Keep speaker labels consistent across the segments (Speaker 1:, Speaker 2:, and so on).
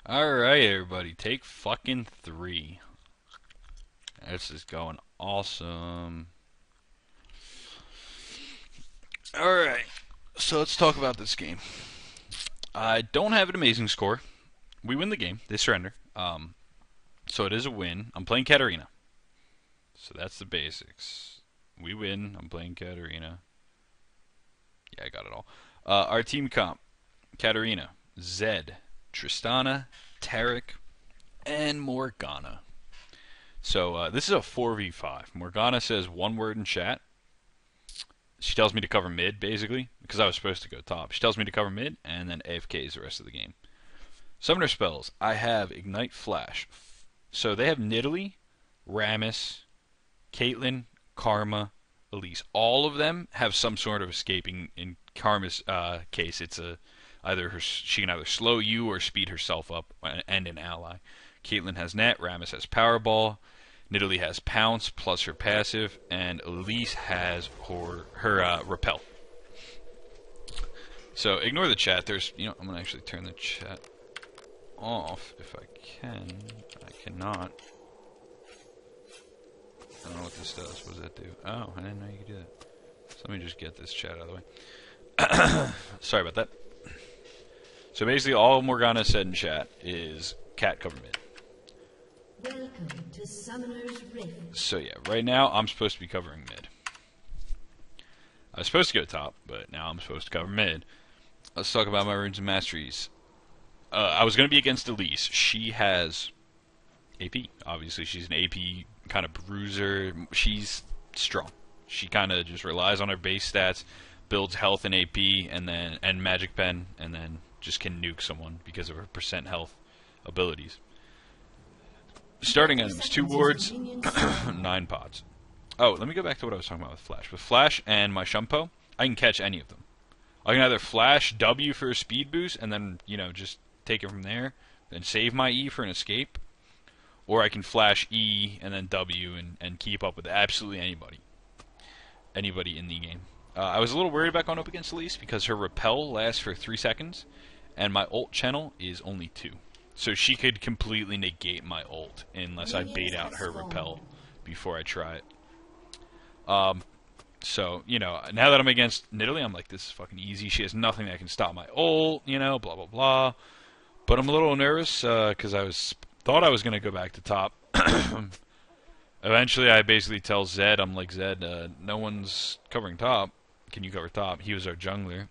Speaker 1: Alright, everybody, take fucking 3. This is going awesome. Alright, so let's talk about this game. I don't have an amazing score. We win the game. They surrender. So it is a win. I'm playing Katarina. So that's the basics. We win. I'm playing Katarina. Yeah, I got it all. Our team comp: Katarina, Zed, Tristana, Tarek, and Morgana. So this is a 4v5. Morgana says one word in chat. She tells me to cover mid, basically, because I was supposed to go top. She tells me to cover mid, and then AFK is the rest of the game. Summoner spells. I have Ignite Flash. So they have Nidalee, Rammus, Caitlyn, Karma, Elise. All of them have some sort of escaping. In Karma's case, it's she can either slow you or speed herself up and an ally. Caitlyn has Net, Rammus has Powerball, Nidalee has Pounce plus her passive, and Elise has her Repel. So ignore the chat. I'm gonna actually turn the chat off if I can. I cannot. I don't know what this does. What does that do? Oh, I didn't know you could do that. So let me just get this chat out of the way. Sorry about that. So basically all Morgana said in chat is cat cover mid.
Speaker 2: Welcome to Summoner's Rift.
Speaker 1: So yeah, right now I'm supposed to be covering mid. I was supposed to go top, but now I'm supposed to cover mid. Let's talk about my runes and masteries. I was going to be against Elise. She has AP. Obviously, she's an AP kind of bruiser. She's strong. She kind of just relies on her base stats, builds health and AP, and Magic Pen, and then just can nuke someone because of her percent health abilities. Starting items: 2 wards, 9 pods. Oh, let me go back to what I was talking about with Flash. With Flash and my Shumpo, I can catch any of them. I can either Flash W for a speed boost, and then, just take it from there, and save my E for an escape. Or I can Flash E and then W and keep up with absolutely anybody. Anybody in the game. I was a little worried about going up against Elise because her Repel lasts for 3 seconds, and my ult channel is only 2. So she could completely negate my ult unless I bait out her Repel before I try it. So, now that I'm against Nidalee, I'm like, this is fucking easy. She has nothing that can stop my ult, blah, blah, blah. But I'm a little nervous because thought I was going to go back to top. Eventually, I basically tell Zed, I'm like, Zed, no one's covering top. Can you cover top? He was our jungler.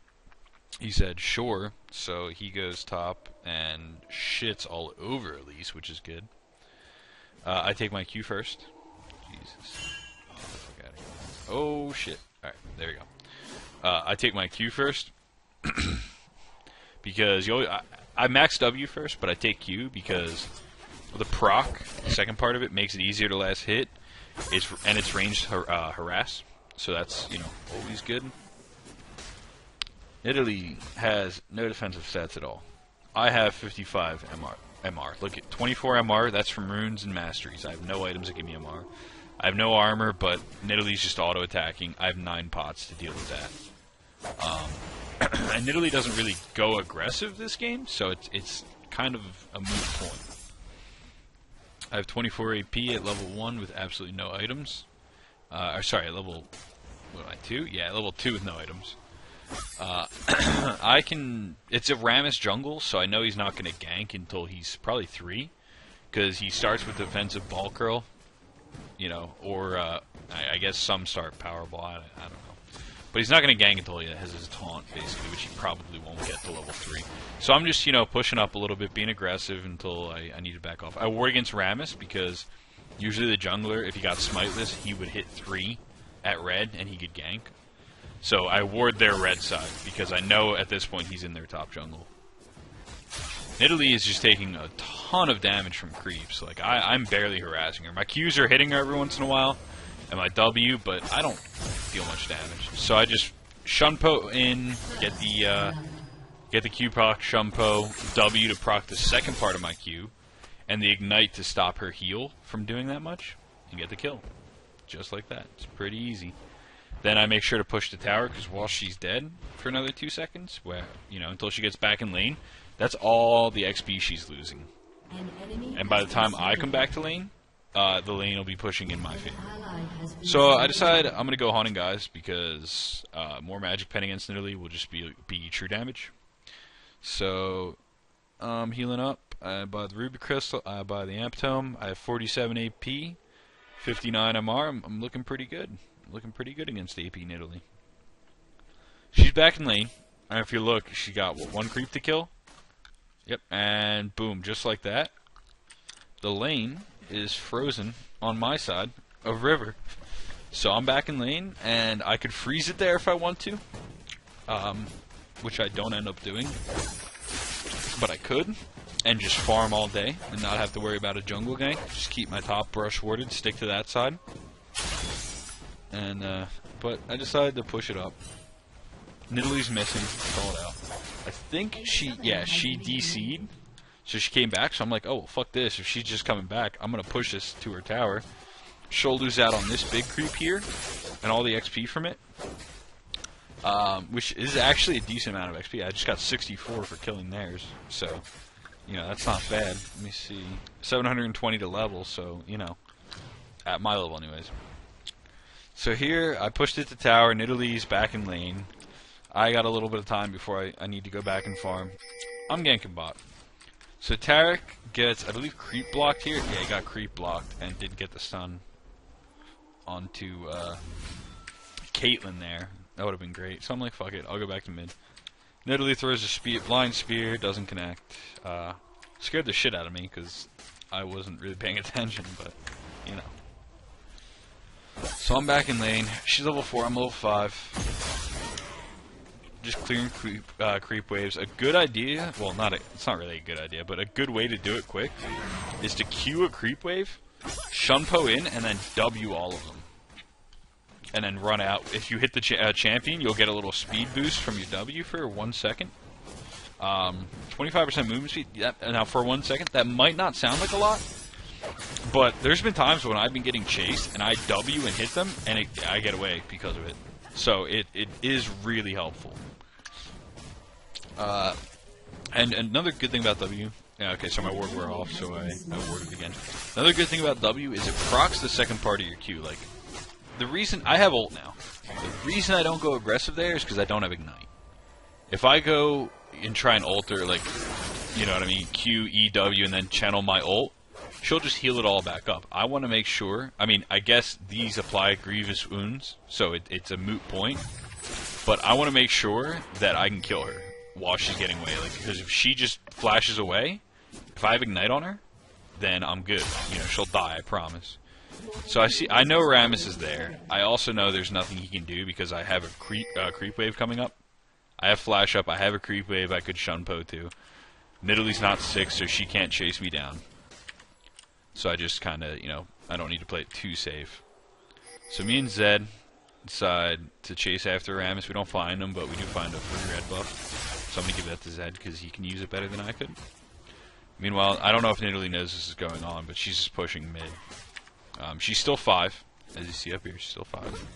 Speaker 1: He said, sure. So he goes top and shits all over Elise, which is good. I take my Q first. Jesus. Oh, shit. Alright, there we go. I take my Q first. Because I max W first, but I take Q because the proc, the second part of it, makes it easier to last hit. And it's ranged harass. So that's, always good. Nidalee has no defensive stats at all. I have 55 MR. Look at 24 MR, that's from runes and masteries. I have no items that give me MR. I have no armor, but Nidalee's just auto-attacking. I have 9 pots to deal with that. And Nidalee doesn't really go aggressive this game, so it's kind of a moot point. I have 24 AP at level 1 with absolutely no items. Sorry, at level... What am I, 2? Yeah, at level 2 with no items. It's a Rammus jungle, so I know he's not going to gank until he's probably 3. Because he starts with defensive ball curl. Or I guess some start Powerball, I don't know. But he's not going to gank until he has his taunt, basically, which he probably won't get to level 3. So I'm just, pushing up a little bit, being aggressive until I need to back off. I ward against Rammus because usually the jungler, if he got smiteless, he would hit 3 at red and he could gank. So I ward their red side because I know at this point he's in their top jungle. Nidalee is just taking a ton of damage from creeps. Like, I'm barely harassing her. My Qs are hitting her every once in a while, and my W, but I don't deal much damage. So I just Shunpo in, get the Q proc, Shunpo, W to proc the second part of my Q, and the Ignite to stop her heal from doing that much, and get the kill. Just like that. It's pretty easy. Then I make sure to push the tower, because while she's dead for another 2 seconds, until she gets back in lane, That's all the XP she's losing.
Speaker 2: An enemy
Speaker 1: And by the
Speaker 2: has
Speaker 1: time
Speaker 2: been
Speaker 1: I come
Speaker 2: slain.
Speaker 1: back to lane, the lane will be pushing in my favor.
Speaker 2: Ally has been
Speaker 1: So I
Speaker 2: slain.
Speaker 1: decided I'm going to go Haunting Guys because more Magic Pen against Nidalee will just be true damage. So healing up. I buy the Ruby Crystal. I buy the Amp Tome. I have 47 AP, 59 MR. I'm looking pretty good. Looking pretty good against AP Nidalee. She's back in lane. And if you look, she got, what, 1 creep to kill? Yep, and boom, just like that. The lane is frozen on my side of river. So I'm back in lane, and I could freeze it there if I want to. Which I don't end up doing. But I could. And just farm all day and not have to worry about a jungle gank. Just keep my top brush warded, stick to that side. And, but I decided to push it up. Nidalee's missing, call it out. I think she DC'd. So she came back, so I'm like, oh, well, fuck this. If she's just coming back, I'm going to push this to her tower. She'll lose out on this big creep here, and all the XP from it. Which is actually a decent amount of XP. I just got 64 for killing theirs, so, you know, that's not bad. Let me see. 720 to level, so, you know, at my level anyways. So here, I pushed it to tower, Nidalee's back in lane. I got a little bit of time before I need to go back and farm. I'm ganking bot. So Tarek gets, I believe, creep blocked here. Yeah, he got creep blocked and did get the stun onto Caitlyn there. That would have been great. So I'm like, fuck it, I'll go back to mid. Nidalee throws a blind spear, doesn't connect. Scared the shit out of me because I wasn't really paying attention, but, you know. So I'm back in lane. She's level 4, I'm level 5. Just clearing creep waves. A good idea, well, it's not really a good idea, but a good way to do it quick is to queue a creep wave, Shunpo in, and then W all of them. And then run out. If you hit the champion, you'll get a little speed boost from your W for 1 second. 25% movement speed. Now, for 1 second, that might not sound like a lot, but there's been times when I've been getting chased, and I W and hit them, and I get away because of it. So it is really helpful. And another good thing about W... Yeah, okay, so my ward wore off, so I warded again. Another good thing about W is it procs the second part of your Q. Like, the reason... I have ult now. The reason I don't go aggressive there is because I don't have Ignite. If I go and try and ult her, like, you know what I mean, Q, E, W, and then channel my ult, she'll just heal it all back up. I want to make sure... I mean, I guess these apply grievous wounds, so it's a moot point. But I want to make sure that I can kill her while she's getting away. Like, because if she just flashes away, if I have Ignite on her, then I'm good. You know, she'll die, I promise. So I know Rammus is there. I also know there's nothing he can do because I have a creep wave coming up. I have flash up. I have a creep wave I could Shunpo to. Nidalee's not 6, so she can't chase me down. So I just kind of, you know, I don't need to play it too safe. So me and Zed decide to chase after Rammus. We don't find him, but we do find a free red buff. So I'm going to give that to Zed because he can use it better than I could. Meanwhile, I don't know if Nidalee knows this is going on, but she's just pushing mid. She's still 5, as you see up here. She's still 5.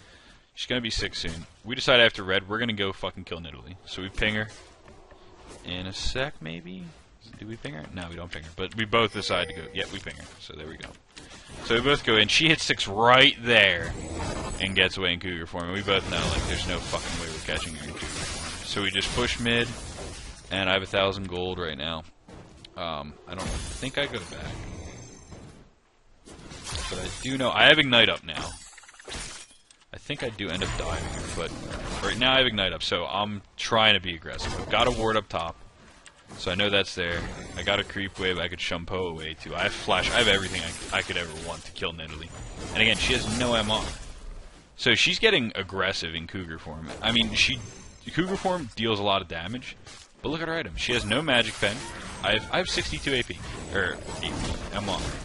Speaker 1: She's going to be 6 soon. We decide after red, we're going to go fucking kill Nidalee. So we ping her in a sec, maybe? Do we ping her? No, we don't ping her. But we both decide to go. Yeah, we ping her. So there we go. So we both go in. She hits 6 right there and gets away in Cougar form. And we both know, like, there's no fucking way we're catching her in Cougar form. So we just push mid, and I have 1,000 gold right now. I think I go back. But I do know, I have Ignite up now. I think I do end up dying here, but right now I have Ignite up, so I'm trying to be aggressive. I've got a ward up top, so I know that's there. I got a creep wave I could Shunpo away to. I have flash, I have everything I could ever want to kill Nidalee. And again, she has no MR. So she's getting aggressive in Cougar form. I mean, Cougar form deals a lot of damage, but look at her item. She has no magic pen. I have 62 AP, or AP, MR.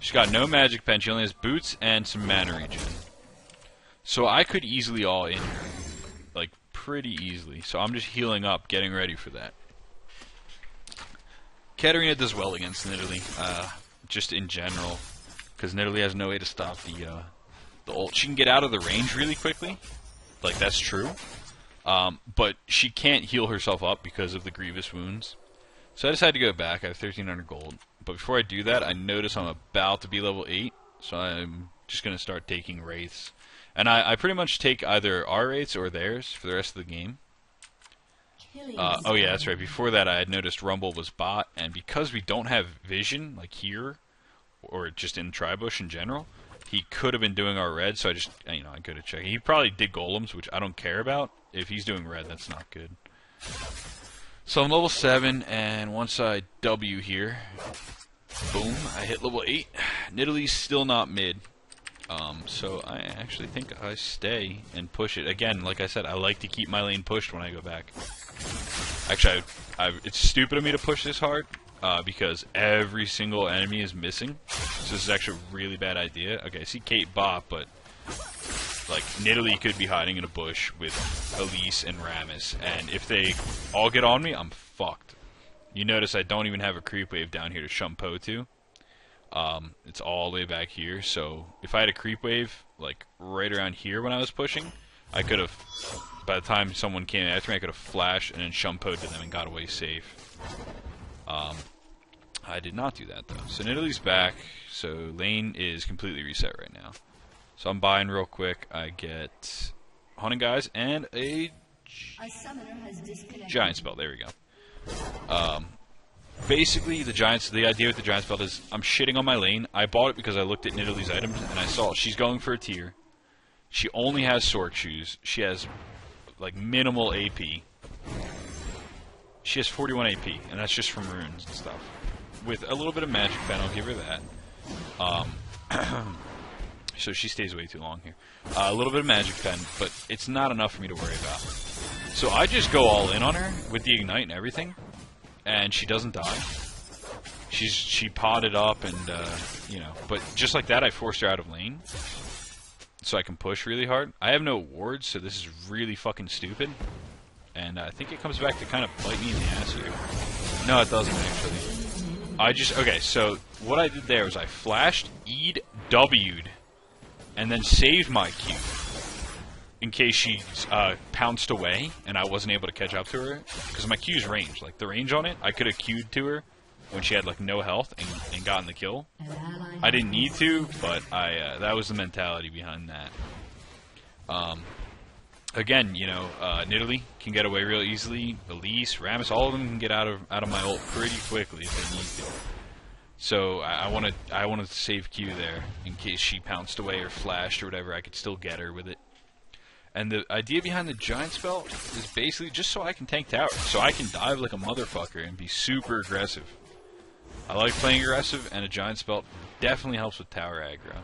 Speaker 1: She's got no magic pen. She only has boots and some mana regen. So I could easily all in her, like pretty easily. So I'm just healing up, getting ready for that. Katarina does well against Nidalee, just in general, because Nidalee has no way to stop the ult. She can get out of the range really quickly, like that's true, but she can't heal herself up because of the grievous wounds. So I decided to go back. I have 1,300 gold. But before I do that, I notice I'm about to be level 8. So I'm just going to start taking wraiths. And I pretty much take either our wraiths or theirs for the rest of the game. Oh yeah, that's right. Before that, I had noticed Rumble was bot. And because we don't have vision, like here, or just in Tribush in general, he could have been doing our red. So I just, I go to check. He probably did golems, which I don't care about. If he's doing red, that's not good. So I'm level 7, and once I W here, boom, I hit level 8. Nidalee's still not mid. So I actually think I stay and push it. Again, like I said, I like to keep my lane pushed when I go back. Actually, it's stupid of me to push this hard, because every single enemy is missing. So this is actually a really bad idea. Okay, I see Kate bot, but like, Nidalee could be hiding in a bush with Elise and Rammus, and if they all get on me, I'm fucked. You notice I don't even have a creep wave down here to Shumpo to. It's all the way back here, so if I had a creep wave, like, right around here when I was pushing, I could have, by the time someone came after me, I could have flashed and then Shumpo'd to them and got away safe. I did not do that, though. So Nidalee's back, so lane is completely reset right now. So I'm buying real quick. I get Hunting Guys and a
Speaker 2: summoner has disconnected.
Speaker 1: Giant Spell. There we go. Basically, the idea with the Giant Spell is I'm shitting on my lane. I bought it because I looked at Nidalee's items and I saw she's going for a tier. She only has Sork Shoes. She has like minimal AP. She has 41 AP, and that's just from runes and stuff. With a little bit of Magic Pen, I'll give her that. So she stays way too long here. A little bit of Magic Pen, but it's not enough for me to worry about. So I just go all in on her with the Ignite and everything, and she doesn't die. She potted up and, but just like that I forced her out of lane, so I can push really hard. I have no wards, so this is really fucking stupid. And I think it comes back to kind of bite me in the ass here. No, it doesn't actually. Okay, so what I did there was I flashed, E'd, W'd, and then saved my Q in case she pounced away and I wasn't able to catch up to her. Because my Q's range, like the range on it, I could have Q'd to her when she had like no health and gotten the kill. I didn't need to, but that was the mentality behind that. Again, Nidalee can get away real easily. Elise, Rammus, all of them can get out of my ult pretty quickly if they need to. So I want to save Q there in case she pounced away or flashed or whatever. I could still get her with it. And the idea behind the Giant Spell is basically just so I can tank tower, so I can dive like a motherfucker and be super aggressive. I like playing aggressive, and a Giant Spell definitely helps with tower aggro.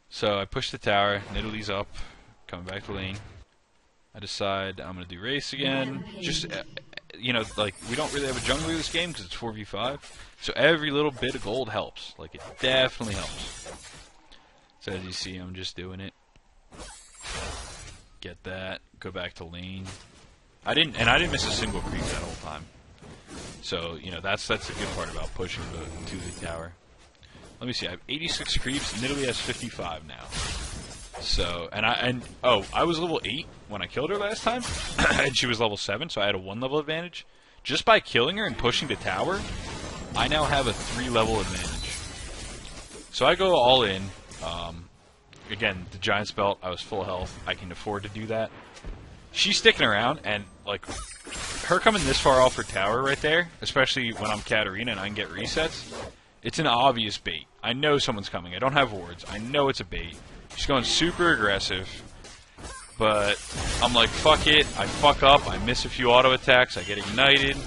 Speaker 1: So I push the tower. Nidalee's up. Coming back to lane. I decide I'm going to do race again. Just, like, we don't really have a jungler this game because it's 4v5. So every little bit of gold helps. Like, it definitely helps. So as you see, I'm just doing it. Get that. Go back to lane. I didn't miss a single creep that whole time. So, that's the good part about pushing to the tower. Let me see. I have 86 creeps. Nidalee has 55 now. So, I was level 8 when I killed her last time, and she was level 7, so I had a 1 level advantage. Just by killing her and pushing the tower, I now have a 3 level advantage. So I go all in. Again, the Giant Spell, I was full health. I can afford to do that. She's sticking around, and, like, her coming this far off her tower right there, especially when I'm Katarina and I can get resets, it's an obvious bait. I know someone's coming. I don't have wards. I know it's a bait. She's going super aggressive, but I'm like, fuck it. I fuck up. I miss a few auto attacks. I get ignited.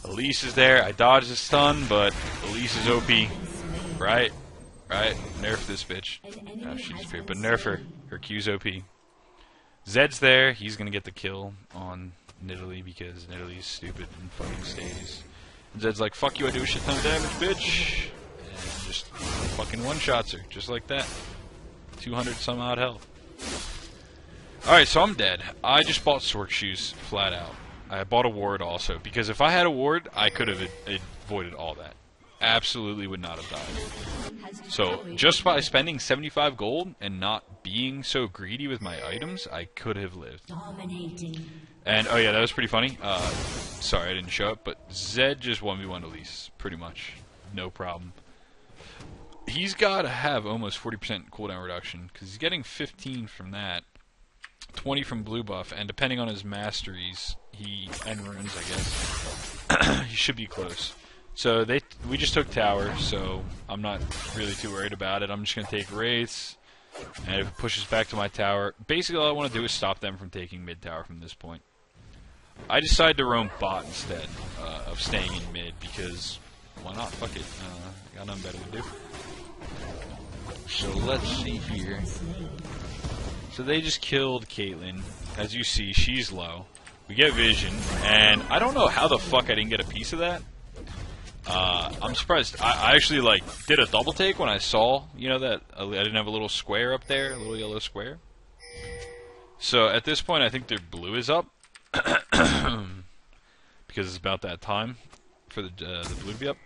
Speaker 1: Elise is there. I dodge the stun, but Elise is OP. Right? Nerf this bitch. Oh, she disappeared. But nerf her. Her Q's OP. Zed's there. He's going to get the kill on Nidalee because Nidalee's stupid and fucking stays. And Zed's like, fuck you, I do a shit ton of damage, bitch. And just fucking one-shots her. Just like that. 200 some odd health. Alright, so I'm dead. I just bought Sork Shoes flat out. I bought a ward also, because if I had a ward, I could have avoided all that. absolutely would not have died.
Speaker 2: Has
Speaker 1: So
Speaker 2: destroyed
Speaker 1: just by spending 75 gold and not being so greedy with my items, I could have lived.
Speaker 2: dominating.
Speaker 1: And oh yeah, that was pretty funny. Sorry I didn't show it, but Zed just 1v1 Elise, pretty much, no problem. He's got to have almost 40% cooldown reduction because he's getting 15 from that, 20 from blue buff, and depending on his masteries, and runes, I guess, he should be close. So we just took tower, so I'm not really too worried about it. I'm just gonna take wraiths, and if it pushes back to my tower, basically all I want to do is stop them from taking mid tower from this point. I decided to roam bot instead of staying in mid because why not? Fuck it, got nothing better to do. So let's see here. So they just killed Caitlyn. As you see, she's low. We get vision, and I don't know how the fuck I didn't get a piece of that. I'm surprised. I actually like did a double take when I saw, you know, that I didn't have a little square up there, a little yellow square. So at this point, I think their blue is up because it's about that time for the blue to be up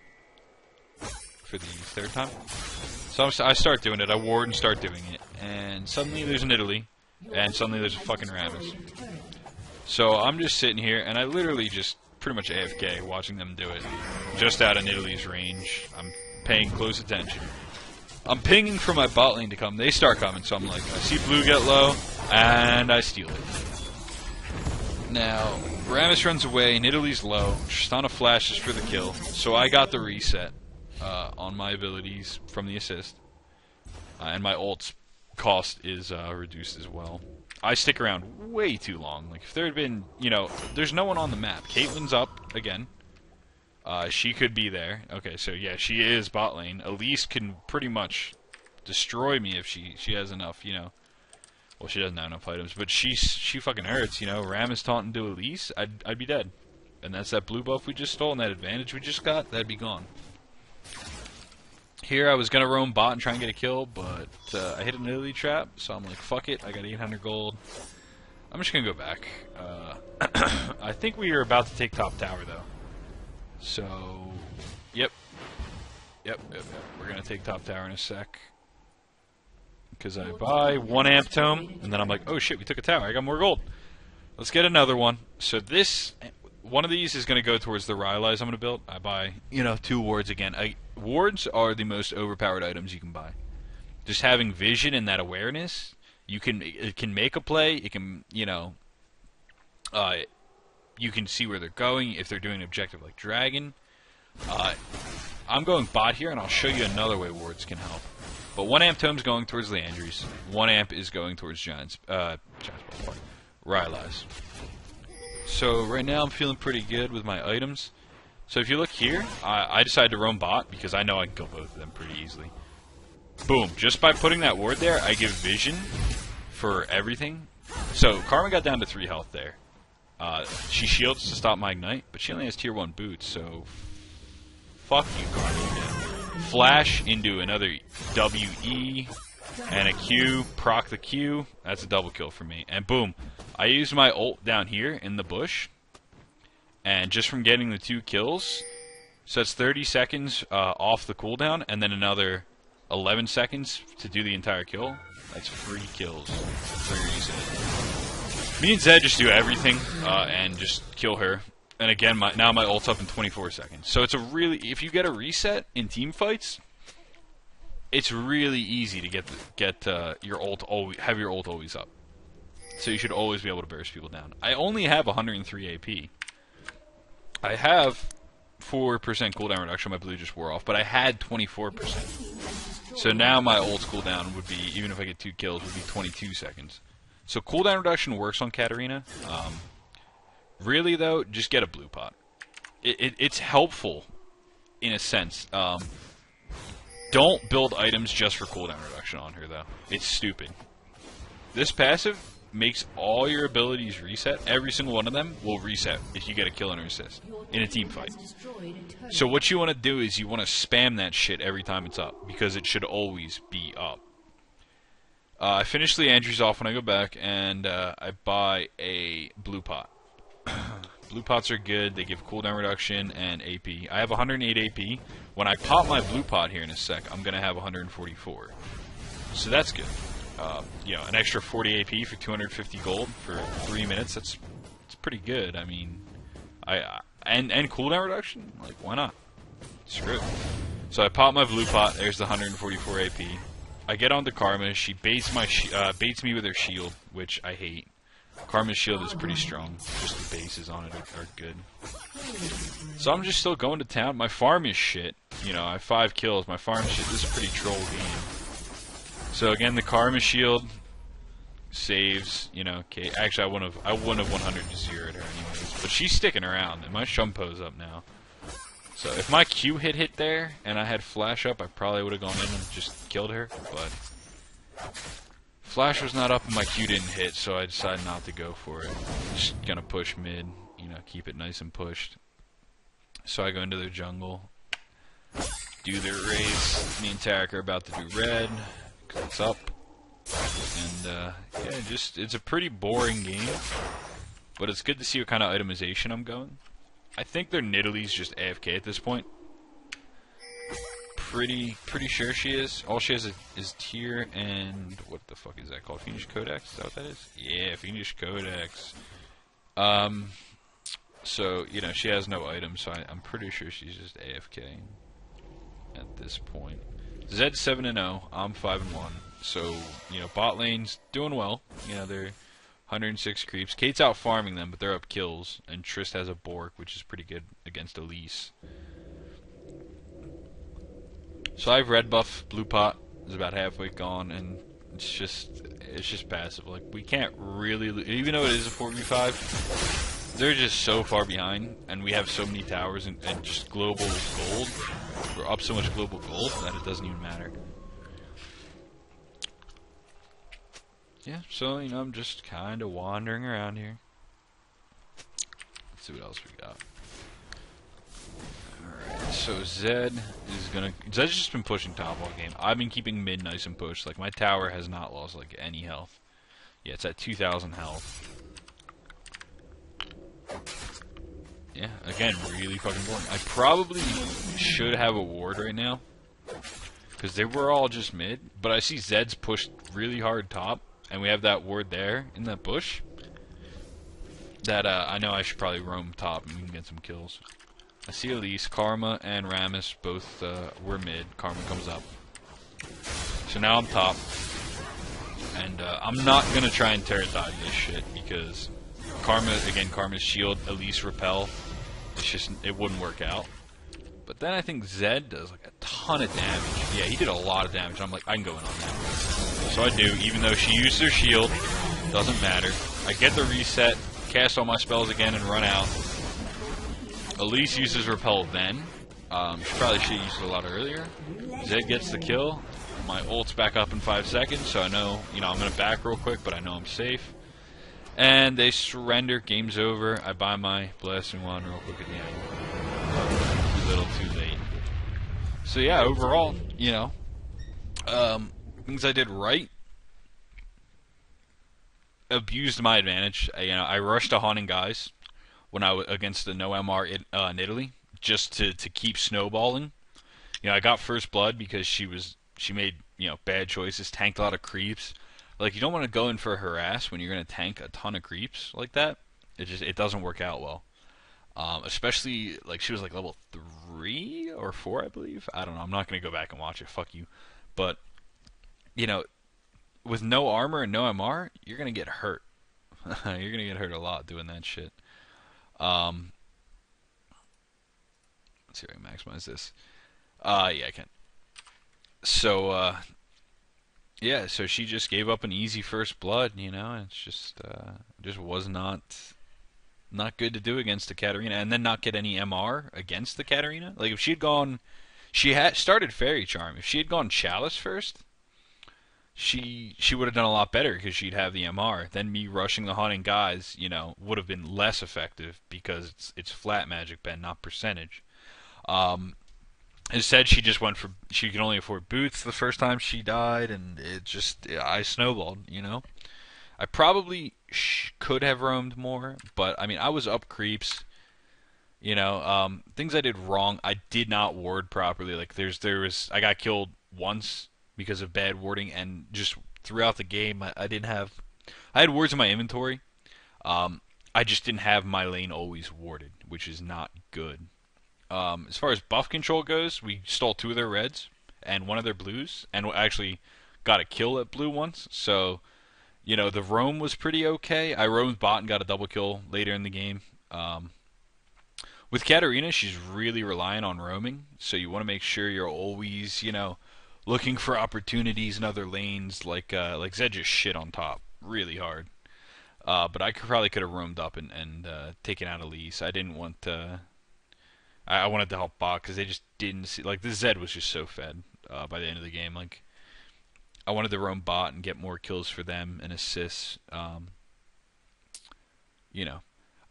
Speaker 1: for the third time. So I start doing it. I ward and start doing it, and suddenly there's an Italy, and suddenly there's a fucking Rammus. So I'm just sitting here, and I literally just pretty much AFK watching them do it. Just out of Italy's range. I'm paying close attention. I'm pinging for my bot lane to come. They start coming, so I'm like, I see blue get low, and I steal it. Now, Rammus runs away, and Italy's low. Tristana flashes for the kill, so I got the reset on my abilities from the assist. And my ult's cost is reduced as well. I stick around way too long. Like, if there had been, you know, there's no one on the map. Caitlyn's up again. She could be there. Okay, so yeah, she is bot lane. Elise can pretty much destroy me if she has enough, you know. Well, she doesn't have enough items, but she fucking hurts, you know. Ram is taunting to Elise, I'd be dead. And that's that blue buff we just stole, and that advantage we just got, that'd be gone. Here I was gonna roam bot and try and get a kill, but I hit an Italy trap, so I'm like, fuck it, I got 800 gold. I'm just gonna go back. I think we are about to take top tower though. So, yep. We're gonna take top tower in a sec. Because I buy 1 amp tome, and then I'm like, oh shit, we took a tower, I got more gold. Let's get another one. So one of these is going to go towards the Rylai's I'm going to build. I buy, you know, 2 wards again. Wards are the most overpowered items you can buy. Just having vision and that awareness, it can make a play. It can, you know, you can see where they're going if they're doing an objective like Dragon. I'm going bot here, and I'll show you another way wards can help. But 1 amp tome's going towards Leandry's. 1 amp is going towards Giants Rylai's. So right now I'm feeling pretty good with my items. So if you look here, I decided to roam bot because I know I can kill both of them pretty easily. Boom. Just by putting that ward there, I give vision for everything. So Karma got down to 3 health there. She shields to stop my ignite, but she only has tier 1 boots, so fuck you, Karma. Flash into another WE and a Q, proc the Q. That's a double kill for me. And boom, I used my ult down here in the bush, and just from getting the 2 kills, so that's 30 seconds off the cooldown, and then another 11 seconds to do the entire kill. That's free kills. Me and Zed just do everything and just kill her. And again, now my ult's up in 24 seconds. So it's if you get a reset in team fights, it's really easy to get your ult have your ult always up. So you should always be able to burst people down. I only have 103 AP. I have 4% cooldown reduction. My blue just wore off, but I had 24%. So now my ult's cooldown would be, even if I get 2 kills, would be 22 seconds. So cooldown reduction works on Katarina. Really though, just get a blue pot. It's helpful in a sense. Don't build items just for cooldown reduction on her though. It's stupid. This passive makes all your abilities reset. Every single one of them will reset if you get a kill and an assist in a team fight. So what you want to do is you want to spam that shit every time it's up, because it should always be up. I finish the entries off when I go back, and I buy a blue pot. Blue pots are good. They give cooldown reduction and AP. I have 108 AP. When I pop my blue pot here in a sec, I'm gonna have 144. So that's good. An extra 40 AP for 250 gold for 3 minutes. That's pretty good. I mean, and cooldown reduction. Like, why not? Screw it. So I pop my blue pot. There's the 144 AP. I get onto Karma. She baits me with her shield, which I hate. Karma's shield is pretty strong. Just the bases on it are good. So I'm just still going to town. My farm is shit. I have 5 kills. My farm is shit. This is a pretty troll game. So again, the Karma shield saves. Actually, I wouldn't have 100 to 0'd her anyways. But she's sticking around, and my Shumpo's up now. So if my Q hit there, and I had flash up, I probably would have gone in and just killed her. But flash was not up and my Q didn't hit, so I decided not to go for it. Just gonna push mid, keep it nice and pushed. So I go into their jungle, do their race. Me and Tarek are about to do red, because it's up. And it's a pretty boring game, but it's good to see what kind of itemization I'm going. I think their Nidalee's just AFK at this point. Pretty sure she is. All she has is tier and what the fuck is that called? Fiendish Codex? Is that what that is? Yeah, Fiendish Codex. So she has no items, so I'm pretty sure she's just AFK at this point. Zed's 7-0. I'm 5-1. So bot lane's doing well. They're 106 creeps. Kate's out farming them, but they're up kills. And Trist has a Bork, which is pretty good against Elise. So I have red buff. Blue pot is about halfway gone, and it's just passive. Like, we can't really, even though it is a 4v5, they're just so far behind, and we have so many towers and just global gold. We're up so much global gold that it doesn't even matter. Yeah, so, I'm just kind of wandering around here. Let's see what else we got. Alright, so Zed's just been pushing top all game. I've been keeping mid nice and pushed. Like, my tower has not lost, like, any health. Yeah, it's at 2,000 health. Yeah, again, really fucking boring. I probably should have a ward right now, because they were all just mid. But I see Zed's pushed really hard top. And we have that ward there in that bush. That I know I should probably roam top and we can get some kills. I see Elise, Karma, and Rammus both were mid. Karma comes up. So now I'm top. And I'm not going to try and turret dive this shit because Karma's shield, Elise repel. It wouldn't work out. But then I think Zed does like a ton of damage. Yeah, he did a lot of damage. I'm like, I can go in on that. So I do, even though she used her shield. Doesn't matter. I get the reset, cast all my spells again, and run out. Elise uses repel then. She probably should have used it a lot earlier. Zed gets the kill. My ult's back up in 5 seconds, so I know, I'm going to back real quick, but I know I'm safe. And they surrender. Game's over. I buy my Blasting Wand real quick at the end. Too little, too late. So yeah, overall, things I did right. Abused my advantage. I rushed to Haunting Guys when I was against the no MR in Italy, just to keep snowballing. I got first blood because she made bad choices, tanked a lot of creeps. Like, you don't want to go in for a harass when you're going to tank a ton of creeps like that. It doesn't work out well. Especially, like, she was like level 3 or 4, I believe. I don't know. I'm not going to go back and watch it. Fuck you. But, with no armor and no MR, you're going to get hurt. You're going to get hurt a lot doing that shit. Let's see if I can maximize this. Yeah, I can. So, yeah, so she just gave up an easy first blood, It's just was not good to do against the Katarina, and then not get any MR against the Katarina. Like, if she had gone, she had started Fairy Charm. If she had gone Chalice first, she would have done a lot better because she'd have the MR. Then me rushing the Haunting Guys, would have been less effective because it's flat magic pen, not percentage. Instead, she just went for, she could only afford boots the first time she died, and I snowballed, I probably could have roamed more, but I mean, I was up creeps. Things I did wrong. I did not ward properly. Like I got killed once because of bad warding, and just throughout the game, I didn't have. I had wards in my inventory. Um, I just didn't have my lane always warded, which is not good. As far as buff control goes, we stole two of their reds and one of their blues, and actually got a kill at blue once. So the roam was pretty okay. I roamed bot and got a double kill later in the game. With Katarina, she's really relying on roaming, so you want to make sure you're always, looking for opportunities in other lanes. Like Zed just shit on top really hard. But I probably could have roamed up and taken out Elise. I didn't want to. I wanted to help bot because they just didn't see. Like the Zed was just so fed by the end of the game. Like I wanted to roam bot and get more kills for them and assists. You know,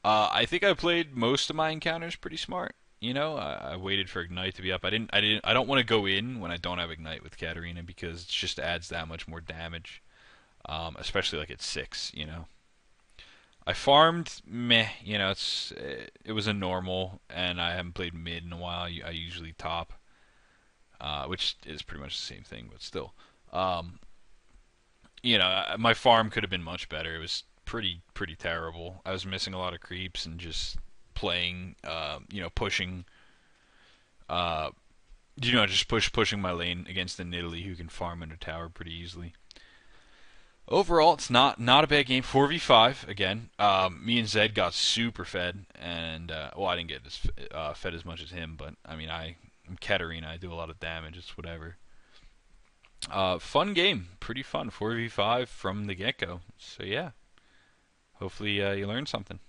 Speaker 1: I think I played most of my encounters pretty smart. I waited for Ignite to be up. I don't want to go in when I don't have Ignite with Katarina because it just adds that much more damage, especially like at 6. I farmed meh. It was a normal, and I haven't played mid in a while. I usually top, which is pretty much the same thing, but still. Um, my farm could have been much better. It was pretty terrible. I was missing a lot of creeps and just playing, pushing, uh, just pushing my lane against the Nidalee who can farm under tower pretty easily. Overall, it's not a bad game. 4v5 again. Me and Zed got super fed, and well, I didn't get fed as much as him, but I mean, I'm Katarina. I do a lot of damage. It's whatever. Fun game, pretty fun. 4v5 from the get go. So yeah, hopefully you learned something.